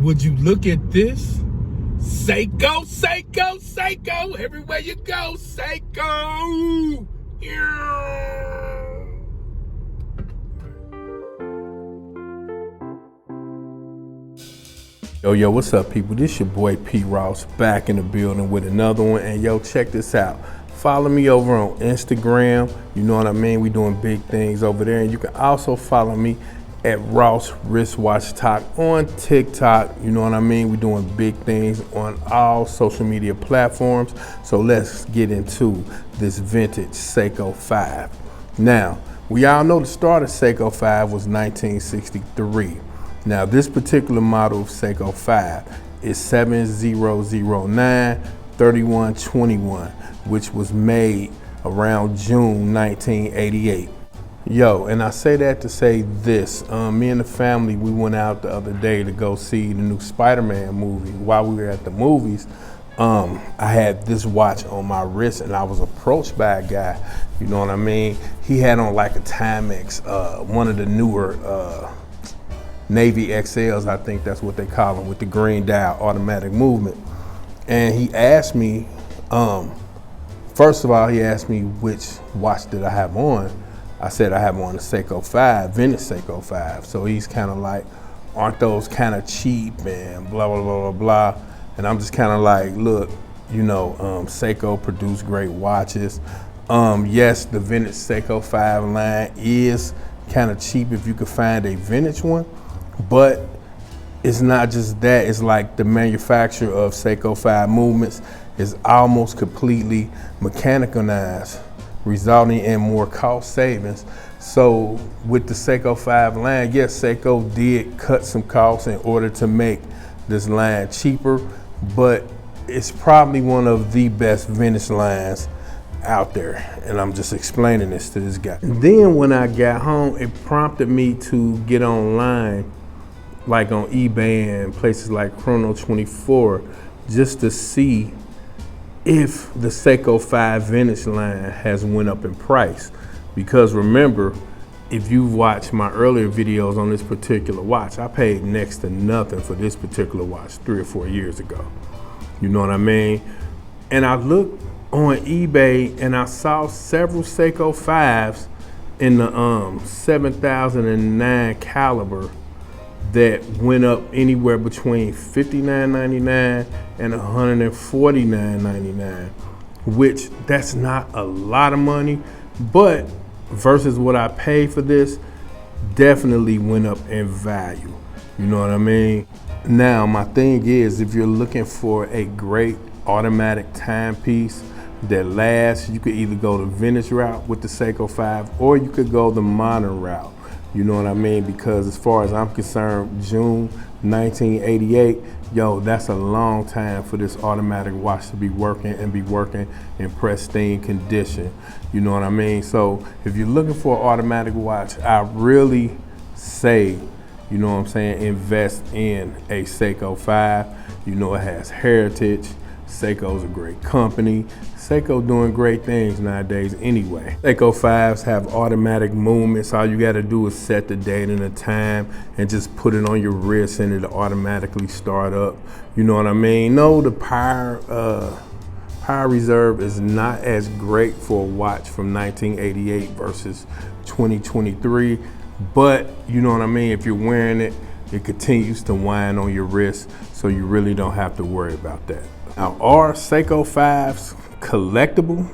Would you look at this? Seiko, Seiko, Seiko. Everywhere you go, Seiko. Yeah. Yo, what's up, people? This your boy P. Ross back in the building with another one. And yo, check this out. Follow me over on Instagram. You know what I mean? We doing big things over there. And you can also follow me at Ross Wristwatch Talk on TikTok. You know what I mean? We doing big things on all social media platforms. So let's get into this vintage Seiko 5. Now, we all know the start of Seiko 5 was 1963. Now, this particular model of Seiko 5 is 7009-3121, which was made around June 1988. Yo, and I say that to say this. Me and the family, we went out the other day to go see the new Spider-Man movie. While we were at the movies, I had this watch on my wrist and I was approached by a guy, you know what I mean? He had on like a Timex, one of the newer Navy XLs, I think that's what they call them, with the green dial automatic movement. And he asked me, first of all, he asked me which watch did I have on. I said I have on the Seiko 5, vintage Seiko 5. So he's kind of like, aren't those kind of cheap and blah, blah, blah, blah, blah. And I'm just kind of like, look, you know, Seiko produce great watches. Yes, the vintage Seiko 5 line is kind of cheap if you could find a vintage one. But it's not just that, it's like the manufacture of Seiko 5 movements is almost completely mechanicalized, resulting in more cost savings. So with the Seiko 5 line, yes, Seiko did cut some costs in order to make this line cheaper, but it's probably one of the best vintage lines out there. And I'm just explaining this to this guy. And then when I got home, it prompted me to get online, like on eBay and places like Chrono24, just to see if the Seiko 5 vintage line has went up in price. Because remember, if you've watched my earlier videos on this particular watch, I paid next to nothing for this particular watch 3 or 4 years ago. You know what I mean? And I looked on eBay and I saw several Seiko 5s in the 7009 caliber that went up anywhere between $59.99 and $149.99, which that's not a lot of money, but versus what I paid for this, definitely went up in value. You know what I mean? Now, my thing is, if you're looking for a great automatic timepiece that lasts, you could either go the vintage route with the Seiko 5 or you could go the modern route. You know what I mean? Because as far as I'm concerned, June 1988, yo, that's a long time for this automatic watch to be working in pristine condition. You know what I mean? So if you're looking for an automatic watch, I really say, you know what I'm saying, invest in a Seiko 5. You know, it has heritage. Seiko's a great company. Seiko doing great things nowadays anyway. Seiko 5s have automatic movements. All you gotta do is set the date and the time and just put it on your wrist and it'll automatically start up. You know what I mean? No, the power reserve is not as great for a watch from 1988 versus 2023. But you know what I mean? If you're wearing it, it continues to wind on your wrist, so you really don't have to worry about that. Now, are Seiko 5s collectible?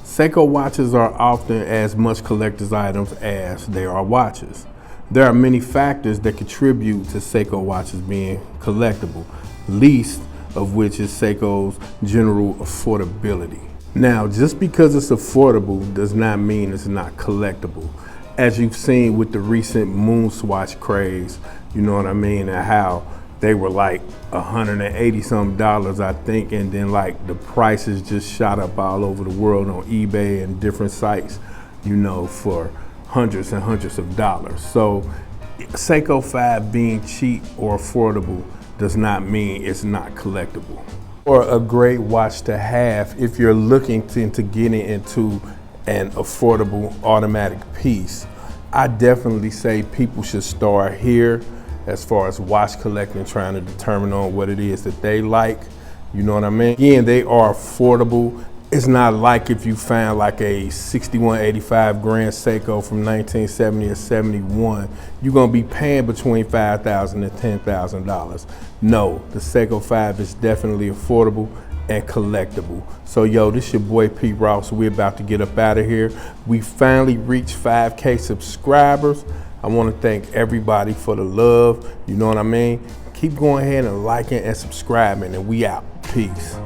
Seiko watches are often as much collector's items as they are watches. There are many factors that contribute to Seiko watches being collectible, least of which is Seiko's general affordability. Now, just because it's affordable does not mean it's not collectible. As you've seen with the recent moon swatch craze, you know what I mean, and how they were like $180 some, I think, and then like the prices just shot up all over the world on eBay and different sites, you know, for hundreds and hundreds of dollars. So Seiko 5 being cheap or affordable does not mean it's not collectible. Or a great watch to have if you're looking into getting into an affordable automatic piece. I definitely say people should start here as far as watch collecting, trying to determine on what it is that they like. You know what I mean? Again, they are affordable. It's not like if you found like a 6185 Grand Seiko from 1970 or 71, you're gonna be paying between $5,000 and $10,000. No, the Seiko 5 is definitely affordable and collectible. So yo, this your boy Pete Ross. We're about to get up out of here. We finally reached 5K subscribers. I want to thank everybody for the love. You know what I mean? Keep going ahead and liking and subscribing, and we out. Peace.